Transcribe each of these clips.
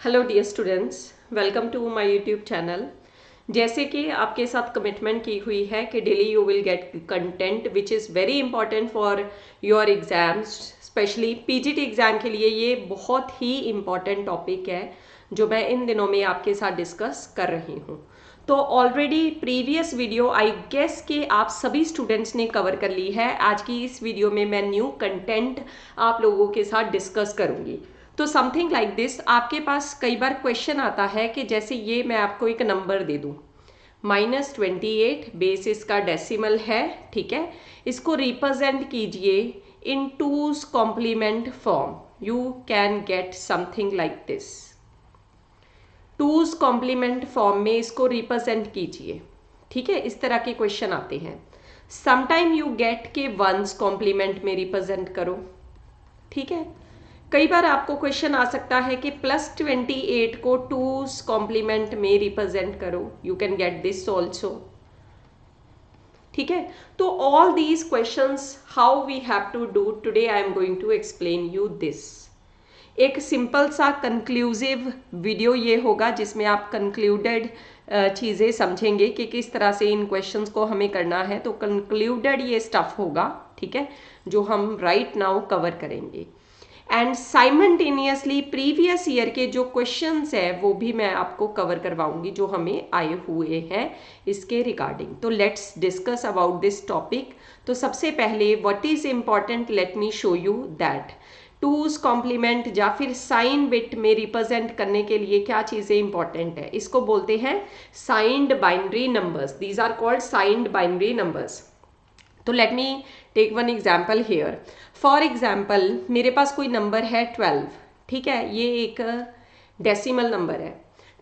Hello dear students, welcome to my YouTube channel. जैसे कि आपके साथ कमिटमेंट की हुई है कि daily you will get content which is very important for your exams, specially PGT exam के लिए ये बहुत ही इम्पॉर्टेंट टॉपिक है जो मैं इन दिनों में आपके साथ डिस्कस कर रही हूँ। तो already previous video I guess कि आप सभी स्टूडेंट्स ने कवर कर ली है। आज की इस वीडियो में मैं न्यू कंटेंट आप लोगों के साथ डिस्कस करूँगी। तो समथिंग लाइक दिस, आपके पास कई बार क्वेश्चन आता है कि जैसे ये मैं आपको एक नंबर दे दूं -28, बेस इसका डेसिमल है, ठीक है। इसको रिप्रेजेंट कीजिए in two's complement form. You can get something like this. Two's complement form में इसको रिप्रेजेंट कीजिए, ठीक है। इस तरह के क्वेश्चन आते हैं। समटाइम यू गेट के वंस कॉम्प्लीमेंट में रिप्रेजेंट करो, ठीक है। कई बार आपको क्वेश्चन आ सकता है कि +28 को टूज कॉम्प्लीमेंट में रिप्रेजेंट करो। You can get this also, ठीक है। तो all these questions how we have to do today, I am going to explain you this. एक सिंपल सा कंक्लूसिव वीडियो ये होगा जिसमें आप कंक्लूडेड चीज़ें समझेंगे कि किस तरह से इन क्वेश्चंस को हमें करना है। तो कंक्लूडेड ये स्टफ होगा, ठीक है, जो हम राइट नाउ कवर करेंगे। एंड साइमल्टेनियसली प्रीवियस ईयर के जो क्वेश्चंस है वो भी मैं आपको कवर करवाऊंगी जो हमें आए हुए हैं इसके रिगार्डिंग। तो let's discuss about this topic. तो सबसे पहले what is important, let me show you that two's complement या फिर साइन बिट में रिप्रेजेंट करने के लिए क्या चीज़ें इंपॉर्टेंट है। इसको बोलते हैं signed binary numbers. These are called signed binary numbers. तो let me take one example here. For example मेरे पास कोई नंबर है 12, ठीक है। ये एक डेसिमल नंबर है।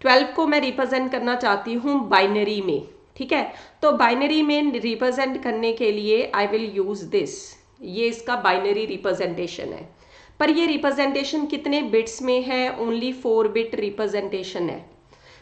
12 को मैं रिप्रेजेंट करना चाहती हूँ बाइनरी में, ठीक है। तो बाइनरी में रिप्रेजेंट करने के लिए आई विल यूज दिस। ये इसका बाइनरी रिप्रेजेंटेशन है, पर ये रिप्रेजेंटेशन कितने बिट्स में है? ओनली 4 बिट रिप्रेजेंटेशन है।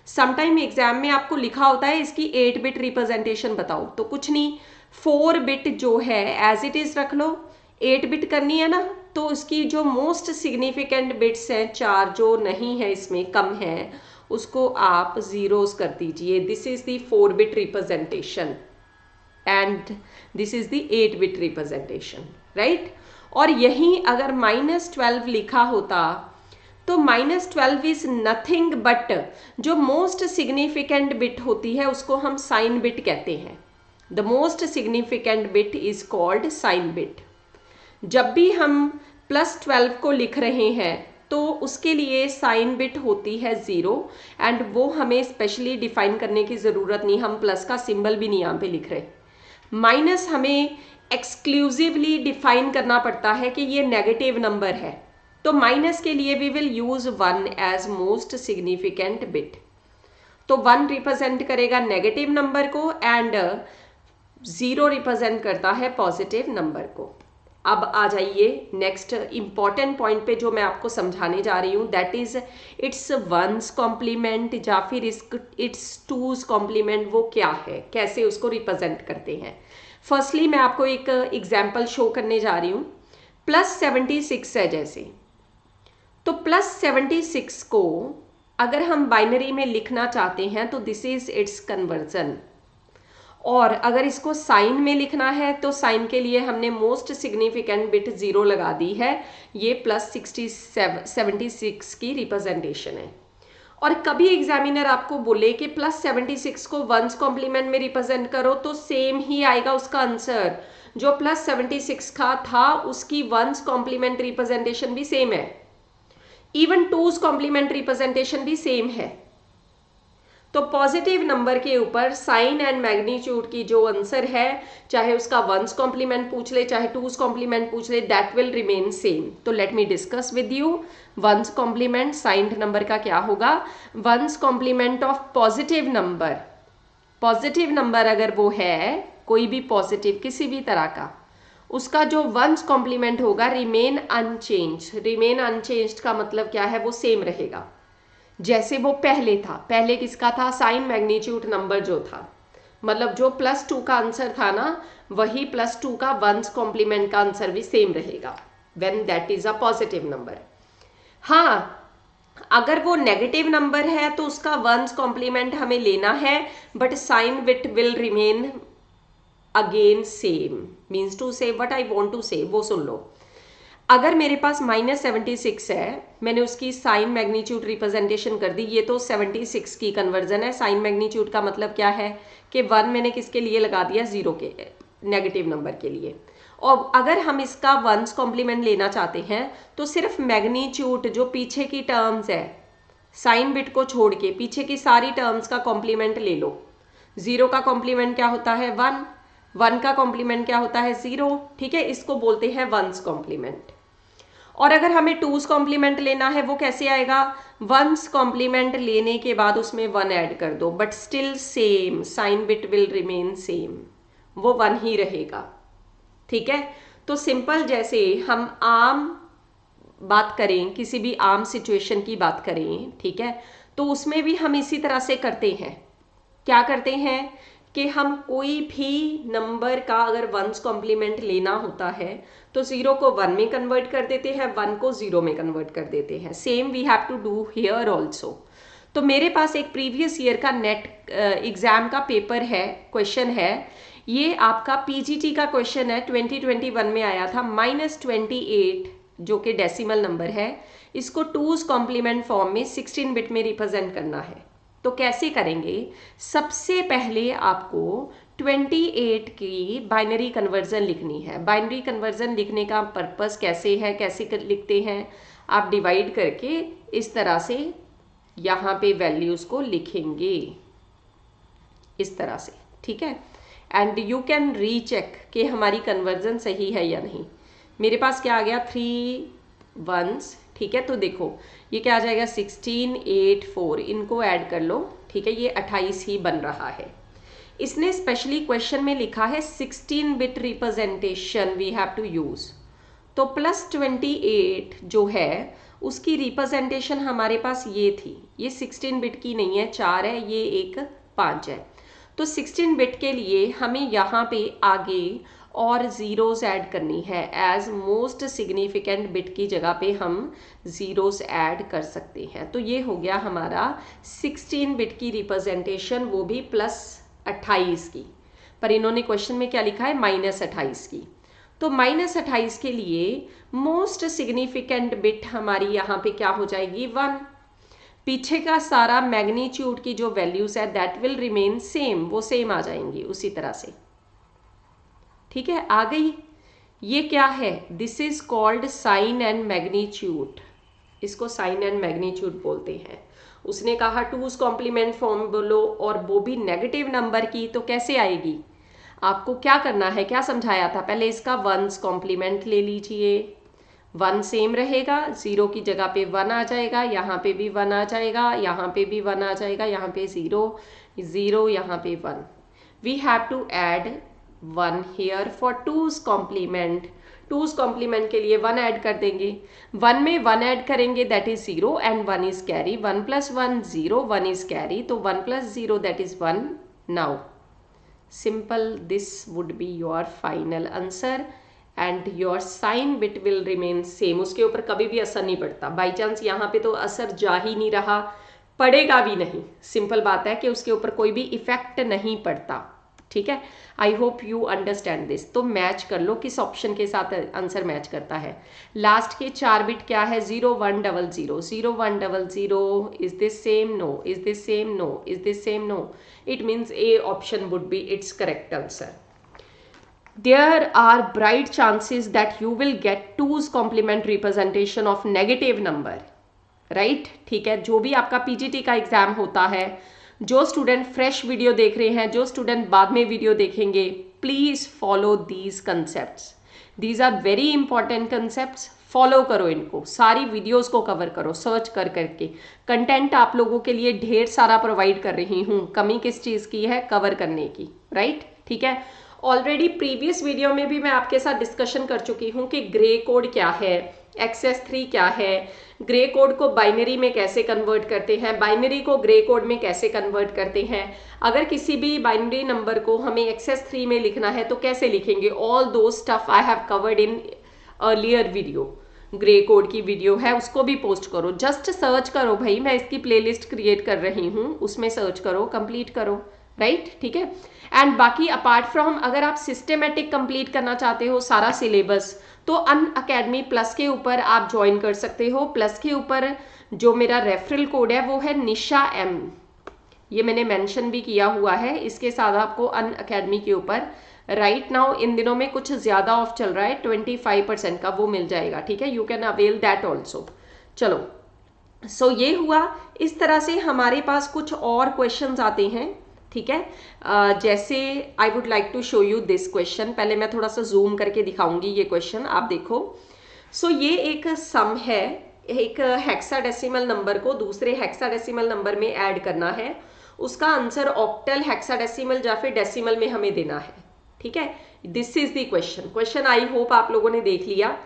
समटाइम एग्जाम में आपको लिखा होता है इसकी 8 बिट रिप्रेजेंटेशन बताओ, तो कुछ नहीं, 4 बिट जो है एज इट इज रख लो। 8 बिट करनी है ना, तो उसकी जो मोस्ट सिग्निफिकेंट बिट्स हैं, 4 जो नहीं है इसमें, कम है, उसको आप जीरोस कर दीजिए। This is the 4 bit representation and this is the 8 bit representation, right. और यहीं अगर -12 लिखा होता तो -12 इज नथिंग बट जो मोस्ट सिग्निफिकेंट बिट होती है उसको हम साइन बिट कहते हैं। The most significant bit is called sign bit. जब भी हम +12 को लिख रहे हैं तो उसके लिए साइन बिट होती है 0 एंड वो हमें स्पेशली डिफाइन करने की ज़रूरत नहीं, हम प्लस का सिंबल भी नहीं यहाँ पे लिख रहे। माइनस हमें एक्सक्लूसिवली डिफाइन करना पड़ता है कि ये नेगेटिव नंबर है, तो माइनस के लिए we will use 1 as most significant bit. तो 1 रिप्रेजेंट करेगा नेगेटिव नंबर को एंड 0 रिप्रेजेंट करता है पॉजिटिव नंबर को। अब आ जाइए नेक्स्ट इंपॉर्टेंट पॉइंट पे जो मैं आपको समझाने जा रही हूँ, that is it's one's complement या फिर इट्स टूज कॉम्प्लीमेंट। वो क्या है, कैसे उसको रिप्रेजेंट करते हैं। फर्स्टली मैं आपको एक एग्जाम्पल शो करने जा रही हूँ। +76 है जैसे, तो +76 को अगर हम बाइनरी में लिखना चाहते हैं तो दिस इज इट्स कन्वर्जन। और अगर इसको साइन में लिखना है तो साइन के लिए हमने मोस्ट सिग्निफिकेंट बिट 0 लगा दी है। ये +76 की रिप्रेजेंटेशन है। और कभी एग्जामिनर आपको बोले कि +76 को वंस कॉम्प्लीमेंट में रिप्रेजेंट करो तो सेम ही आएगा उसका आंसर। जो +76 का था उसकी वंस कॉम्प्लीमेंट रिप्रेजेंटेशन भी सेम है, इवन टूज कॉम्प्लीमेंट रिप्रेजेंटेशन भी सेम है। तो पॉजिटिव नंबर के ऊपर साइन एंड मैग्नीट्यूड की जो आंसर है, चाहे उसका वंस कॉम्प्लीमेंट पूछ ले चाहे टूज कॉम्प्लीमेंट पूछ ले, दैट विल रिमेन सेम। तो let me discuss with you. One's complement signed number का क्या होगा? One's complement of positive number. Positive number अगर वो है कोई भी पॉजिटिव किसी भी तरह का, उसका जो वंस कॉम्प्लीमेंट होगा रिमेन अनचेंज। रिमेन अनचेंज्ड का मतलब क्या है? वो सेम रहेगा जैसे वो पहले था। पहले किसका था? साइन मैग्नीट्यूड नंबर जो था, मतलब जो +2 का आंसर था ना, वही +2 का वंस कॉम्प्लीमेंट का आंसर भी सेम रहेगा when that is a positive number. हाँ, अगर वो नेगेटिव नंबर है तो उसका वंस कॉम्प्लीमेंट हमें लेना है, but sign bit will remain again same. Means to say what I want to say वो सुन लो। अगर मेरे पास -76 है, मैंने उसकी साइन मैग्नीट्यूड रिप्रेजेंटेशन कर दी, ये तो 76 की कन्वर्जन है। साइन मैग्नीट्यूड का मतलब क्या है कि 1 मैंने किसके लिए लगा दिया, 0 के नेगेटिव नंबर के लिए। और अगर हम इसका वंस कॉम्प्लीमेंट लेना चाहते हैं तो सिर्फ मैग्नीट्यूड जो पीछे की टर्म्स है, साइन बिट को छोड़ के पीछे की सारी टर्म्स का कॉम्प्लीमेंट ले लो। 0 का कॉम्प्लीमेंट क्या होता है, 1, 1 का कॉम्प्लीमेंट क्या होता है, 0। ठीक है, इसको बोलते हैं वंस कॉम्प्लीमेंट। और अगर हमें टूज कॉम्प्लीमेंट लेना है वो कैसे आएगा, वंस कॉम्प्लीमेंट लेने के बाद उसमें 1 ऐड कर दो, but still same, sign bit will remain same, वो 1 ही रहेगा। ठीक है, तो सिंपल जैसे हम आम बात करें, किसी भी आम सिचुएशन की बात करें, ठीक है, तो उसमें भी हम इसी तरह से करते हैं। क्या करते हैं कि हम कोई भी नंबर का अगर वंस कॉम्प्लीमेंट लेना होता है तो 0 को 1 में कन्वर्ट कर देते हैं, 1 को 0 में कन्वर्ट कर देते हैं। Same we have to do here also. तो मेरे पास एक प्रीवियस ईयर का नेट एग्जाम का पेपर है, क्वेश्चन है, ये आपका पीजीटी का क्वेश्चन है, 2021 में आया था। -28 जो कि डेसिमल नंबर है, इसको टूज कॉम्प्लीमेंट फॉर्म में 16 बिट में रिप्रेजेंट करना है। तो कैसे करेंगे, सबसे पहले आपको 28 की बाइनरी कन्वर्जन लिखनी है। बाइनरी कन्वर्जन लिखने का पर्पस कैसे है, कैसे लिखते हैं, आप डिवाइड करके इस तरह से यहाँ पे वैल्यूज़ को लिखेंगे, इस तरह से। ठीक है, एंड यू कैन रीचेक कि हमारी कन्वर्जन सही है या नहीं। मेरे पास क्या आ गया, 3 1s। ठीक है, तो देखो ये क्या आ जाएगा, 16 8 4, इनको ऐड कर लो। ठीक है, ये 28 ही बन रहा है। इसने स्पेशली क्वेश्चन में लिखा है 16 bit representation we have to use. तो +28 जो है उसकी रिप्रेजेंटेशन हमारे पास ये थी, ये 16 बिट की नहीं है, 4 है, ये एक 5 है। तो 16 बिट के लिए हमें यहाँ पे आगे और ज़ीरोज़ ऐड करनी है। एज मोस्ट सिग्निफिकेंट बिट की जगह पे हम ज़ीरोज़ ऐड कर सकते हैं। तो ये हो गया हमारा 16 बिट की रिप्रेजेंटेशन, वो भी +28 की। पर इन्होंने क्वेश्चन में क्या लिखा है, -28 की। तो -28 के लिए मोस्ट सिग्निफिकेंट बिट हमारी यहाँ पे क्या हो जाएगी, 1। पीछे का सारा मैग्नीट्यूड की जो वैल्यूज है दैट विल रिमेन सेम, वो सेम आ जाएंगी उसी तरह से। ठीक है, आ गई। ये क्या है, this is called sign and magnitude, इसको साइन एंड मैग्नीट्यूड बोलते हैं। उसने कहा टूज कॉम्प्लीमेंट फॉर्म बोलो, और वो भी नेगेटिव नंबर की, तो कैसे आएगी, आपको क्या करना है, क्या समझाया था, पहले इसका वंस कॉम्प्लीमेंट ले लीजिए, 1 सेम रहेगा, 0 की जगह पे 1 आ जाएगा, यहाँ पे भी 1 आ जाएगा, यहाँ पे भी 1 आ जाएगा, यहाँ पे 0 0, यहाँ पे 1। We have to add 1 here for two's complement. Two's complement के लिए 1 ऐड कर देंगे, 1 में 1 ऐड करेंगे that is 0 and 1 is carry, 1 + 1 0, 1 is carry, तो 1 + 0 that is 1। Now simple, this would be your final answer and your sign bit will remain same। उसके ऊपर कभी भी असर नहीं पड़ता। बाई चांस यहाँ पे तो असर जा ही नहीं रहा, पड़ेगा भी नहीं। सिंपल बात है कि उसके ऊपर कोई भी इफेक्ट नहीं पड़ता। ठीक है, I hope you understand this. तो मैच कर लो किस ऑप्शन के साथ आंसर मैच करता है। लास्ट के 4 बिट क्या है, 0 1 0 0, 0 1 0 0, is this same, no, is this same, no, is this same, no. It means A option would be its correct answer. There are bright chances that you will get 2's complement representation of negative number, right? ठीक है, जो भी आपका PGT का exam होता है, जो student fresh video देख रहे हैं, जो स्टूडेंट बाद में वीडियो देखेंगे, please follow these concepts. These are very important concepts, follow करो इनको, सारी वीडियोस को कवर करो सर्च कर करके। कंटेंट आप लोगों के लिए ढेर सारा प्रोवाइड कर रही हूँ, कमी किस चीज़ की है, कवर करने की, राइट? ठीक है, ऑलरेडी प्रीवियस वीडियो में भी मैं आपके साथ डिस्कशन कर चुकी हूँ कि ग्रे कोड क्या है, XS3 क्या है, ग्रे कोड को बाइनरी में कैसे कन्वर्ट करते हैं, बाइनरी को ग्रे कोड में कैसे कन्वर्ट करते हैं, अगर किसी भी बाइनरी नंबर को हमें XS3 में लिखना है तो कैसे लिखेंगे, ऑल दो stuff I have covered in earlier video. Grey code की वीडियो है उसको भी पोस्ट करो, जस्ट सर्च करो भाई, मैं इसकी प्लेलिस्ट क्रिएट कर रही हूँ, उसमें सर्च करो, कंप्लीट करो, राइट, ठीक है। एंड बाकी अपार्ट फ्रॉम अगर आप सिस्टमेटिक कंप्लीट करना चाहते हो सारा सिलेबस, तो अनअकैडमी प्लस के ऊपर आप ज्वाइन कर सकते हो। प्लस के ऊपर जो मेरा रेफरल कोड है वो है निशा एम, ये मैंने मेंशन भी किया हुआ है। इसके साथ आपको अनअकैडमी के ऊपर राइट नाउ इन दिनों में कुछ ज़्यादा ऑफ चल रहा है 25% का, वो मिल जाएगा, ठीक है। You can avail that also. चलो, सो ये हुआ। इस तरह से हमारे पास कुछ और क्वेश्चंस आते हैं, ठीक है। जैसे I would like to show you this question, पहले मैं थोड़ा सा जूम करके दिखाऊंगी ये क्वेश्चन, आप देखो। सो ये एक सम है, एक हेक्साडेसिमल नंबर को दूसरे हेक्साडेसिमल नंबर में ऐड करना है, उसका आंसर ऑक्टल, हेक्साडेसिमल या फिर डेसिमल में हमें देना है, ठीक है। This is the question. Question I hope आप लोगों ने देख लिया।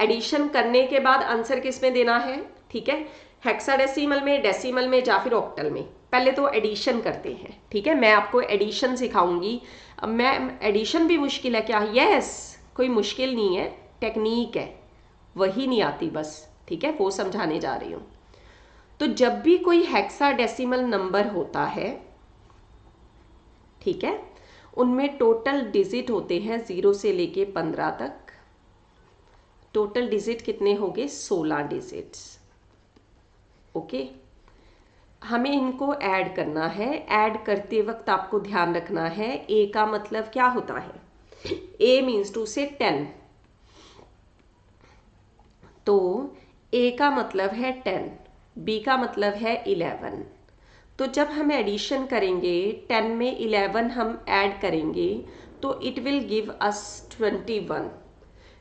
एडिशन करने के बाद आंसर किस में देना है, ठीक है, हेक्साडेसिमल में, डेसिमल में या फिर ऑक्टल में। पहले तो एडिशन करते हैं, ठीक है, मैं आपको एडिशन सिखाऊंगी। मैं एडिशन भी मुश्किल है क्या? यस, कोई मुश्किल नहीं है, टेक्निक है, वही नहीं आती बस, ठीक है, वो समझाने जा रही हूँ। तो जब भी कोई हेक्साडेसिमल नंबर होता है, ठीक है, उनमें टोटल डिजिट होते हैं 0 से लेके 15 तक। टोटल डिजिट कितने होंगे? 16 डिजिट्स, ओके। हमें इनको ऐड करना है। ऐड करते वक्त आपको ध्यान रखना है, ए का मतलब क्या होता है? ए मीन्स टू से 10, तो ए का मतलब है 10, बी का मतलब है 11। तो जब हम एडिशन करेंगे 10 में 11 हम ऐड करेंगे तो इट विल गिव अस 21।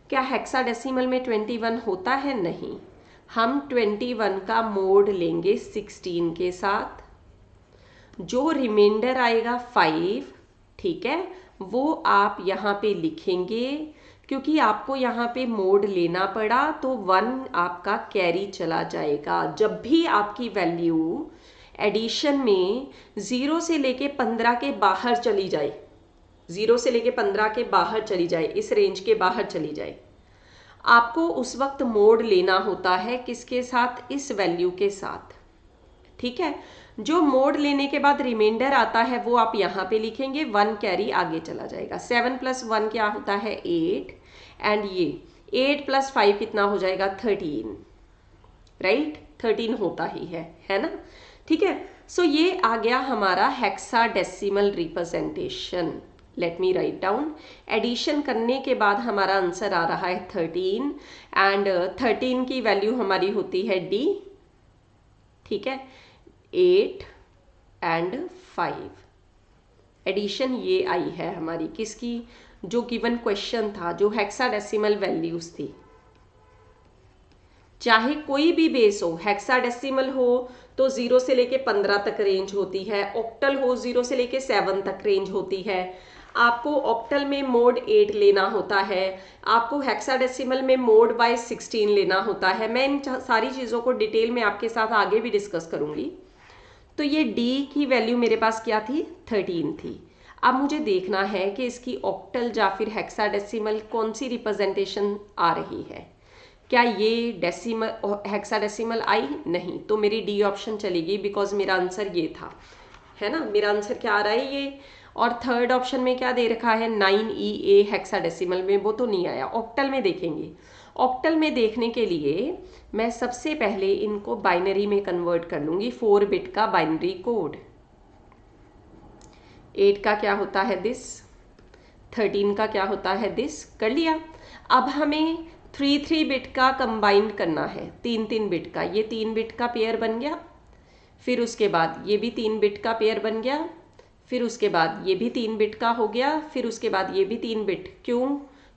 क्या हेक्साडेसिमल में 21 होता है? नहीं, हम 21 का मोड लेंगे 16 के साथ, जो रिमाइंडर आएगा 5, ठीक है, वो आप यहाँ पे लिखेंगे। क्योंकि आपको यहाँ पे मोड लेना पड़ा तो 1 आपका कैरी चला जाएगा। जब भी आपकी वैल्यू एडिशन में 0 से लेके 15 के बाहर चली जाए, 0 से लेके 15 के बाहर चली जाए, इस रेंज के बाहर चली जाए, आपको उस वक्त मोड लेना होता है किसके साथ? इस वैल्यू के साथ, ठीक है। जो मोड लेने के बाद रिमाइंडर आता है वो आप यहाँ पे लिखेंगे, 1 कैरी आगे चला जाएगा। 7 + 1 क्या होता है? 8, एंड ये 8 + 5 कितना हो जाएगा? 13, राइट, 13 होता ही है ना, ठीक है। सो ये आ गया हमारा hexadecimal representation. Let me write down. Addition करने के बाद हमारा आंसर आ रहा है 13, एंड 13 की वैल्यू हमारी होती है डी, ठीक है, 8 एंड 5। एडिशन ये आई है हमारी किसकी? जो गिवन क्वेश्चन था, जो हेक्साडेसिमल वैल्यूज थी। चाहे कोई भी बेस हो, हेक्साडेसिमल हो तो 0 से लेके 15 तक रेंज होती है, ऑक्टल हो 0 से लेके 7 तक रेंज होती है। आपको ऑक्टल में मोड 8 लेना होता है, आपको हेक्साडेसिमल में मोड बाय 16 लेना होता है। मैं इन सारी चीज़ों को डिटेल में आपके साथ आगे भी डिस्कस करूंगी। तो ये D की वैल्यू मेरे पास क्या थी? 13 थी। अब मुझे देखना है कि इसकी ऑक्टल या फिर हेक्साडेसिमल कौन सी रिप्रेजेंटेशन आ रही है। क्या ये डेसिमल हेक्साडेसिमल आई? नहीं, तो मेरी डी ऑप्शन चलेगी, बिकॉज मेरा आंसर ये था, है ना। मेरा आंसर क्या आ रहा है? ये। और थर्ड ऑप्शन में क्या दे रखा है? 9EA हेक्साडेसिमल में, वो तो नहीं आया। ऑक्टल में देखेंगे। ऑक्टल में देखने के लिए मैं सबसे पहले इनको बाइनरी में कन्वर्ट कर लूँगी, 4 बिट का बाइनरी कोड। 8 का क्या होता है? दिस। 13 का क्या होता है? दिस। कर लिया। अब हमें 3 बिट का कंबाइंड करना है, 3 बिट का। ये 3 बिट का पेयर बन गया, फिर उसके बाद ये भी 3 बिट का पेयर बन गया, फिर उसके बाद ये भी 3 बिट का हो गया, फिर उसके बाद ये भी 3 बिट। क्यों?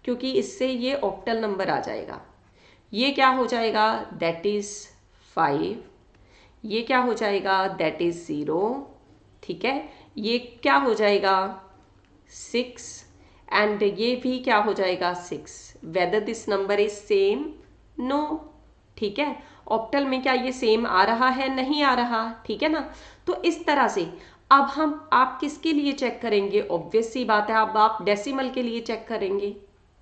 क्योंकि इससे ये ऑक्टल नंबर आ जाएगा। ये क्या हो जाएगा? That is 5। ये क्या हो जाएगा? दैट इज़ 0, ठीक है। ये क्या हो जाएगा? 6, एंड ये भी क्या हो जाएगा? 6। Whether this number is same? No, ठीक है। ऑक्टल में क्या ये सेम आ रहा है? नहीं आ रहा, ठीक है ना। तो इस तरह से अब आप किसके लिए चेक करेंगे? ऑब्वियस सी बात है, अब आप डेसिमल के लिए चेक करेंगे,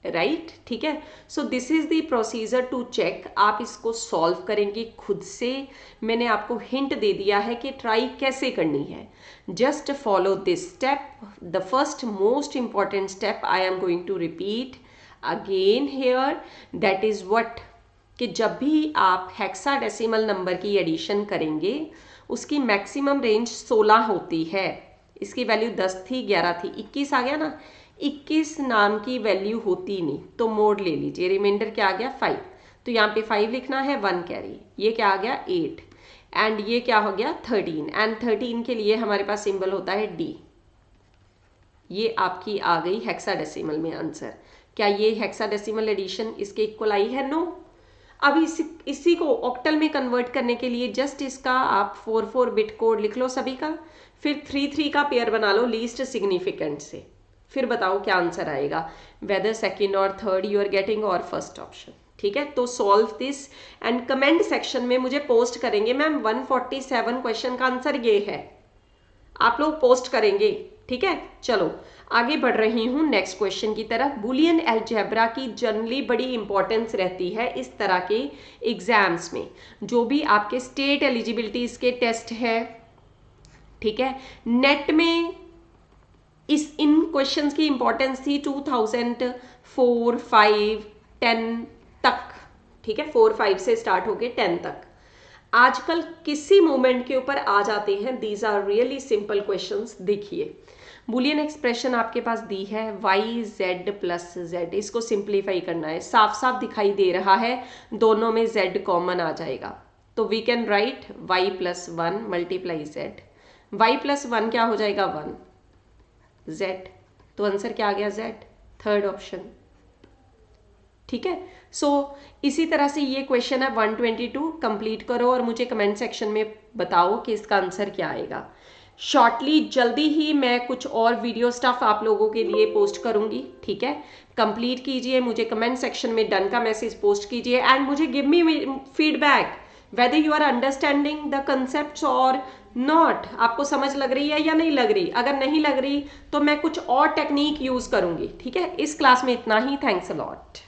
राइट, ठीक है। So this is the procedure to check. आप इसको सॉल्व करेंगे खुद से। मैंने आपको हिंट दे दिया है कि ट्राई कैसे करनी है। Just follow this step. The first most important step I am going to repeat again here, that is what, कि जब भी आप हेक्साडेसिमल नंबर की एडिशन करेंगे उसकी मैक्सिमम रेंज 16 होती है। इसकी वैल्यू 10 थी, 11 थी, 21 आ गया ना। 21 नाम की वैल्यू होती नहीं, तो मोड ले लीजिए। रिमाइंडर क्या आ गया 5, तो यहाँ पे 5 लिखना है, 1 कैरी। ये क्या आ गया 8, एंड ये क्या हो गया 13, एंड 13 के लिए हमारे पास सिंबल होता है डी। ये आपकी आ गई हेक्साडेसिमल में आंसर। क्या ये हेक्साडेसिमल एडिशन इसके इक्वल आई है? नो। अब इसी को ऑक्टल में कन्वर्ट करने के लिए जस्ट इसका आप 4 बिट कोड लिख लो सभी का, फिर 3 का पेयर बना लो लीस्ट सिग्निफिकेंट से, फिर बताओ क्या आंसर आएगा, वेदर सेकंड और थर्ड यू आर गेटिंग और फर्स्ट ऑप्शन। ठीक है, तो solve this and comment section में मुझे पोस्ट करेंगे मैम 147 क्वेश्चन का आंसर ये है, आप लोग पोस्ट करेंगे। ठीक है, चलो आगे बढ़ रही हूँ नेक्स्ट क्वेश्चन की तरफ। बुलियन अलजेब्रा की जनरली बड़ी इंपॉर्टेंस रहती है इस तरह के एग्जाम्स में, जो भी आपके स्टेट एलिजिबिलिटीज के टेस्ट है। ठीक है, नेट में इन क्वेश्चंस की इंपॉर्टेंस थी 2004, 5, 10 तक। ठीक है, 4, 5 से स्टार्ट होके 10 तक। आजकल किसी मोमेंट के ऊपर आ जाते हैं। These are really simple questions. देखिए, बुलियन एक्सप्रेशन आपके पास दी है YZ + Z, इसको सिंप्लीफाई करना है। साफ साफ दिखाई दे रहा है, दोनों में Z कॉमन आ जाएगा, तो we can write Y + 1 × Z। Y + 1 क्या हो जाएगा 1, Z, तो आंसर क्या आ गया Z, थर्ड ऑप्शन। ठीक है, सो इसी तरह से ये क्वेश्चन है 122, कंप्लीट करो और मुझे कमेंट सेक्शन में बताओ कि इसका आंसर क्या आएगा। शॉर्टली जल्दी ही मैं कुछ और वीडियो स्टफ आप लोगों के लिए पोस्ट करूंगी। ठीक है, कंप्लीट कीजिए, मुझे कमेंट सेक्शन में डन का मैसेज पोस्ट कीजिए एंड मुझे give me feedback whether you are understanding the concept और नॉट। आपको समझ लग रही है या नहीं लग रही? अगर नहीं लग रही तो मैं कुछ और टेक्निक यूज करूंगी। ठीक है, इस क्लास में इतना ही। Thanks a lot.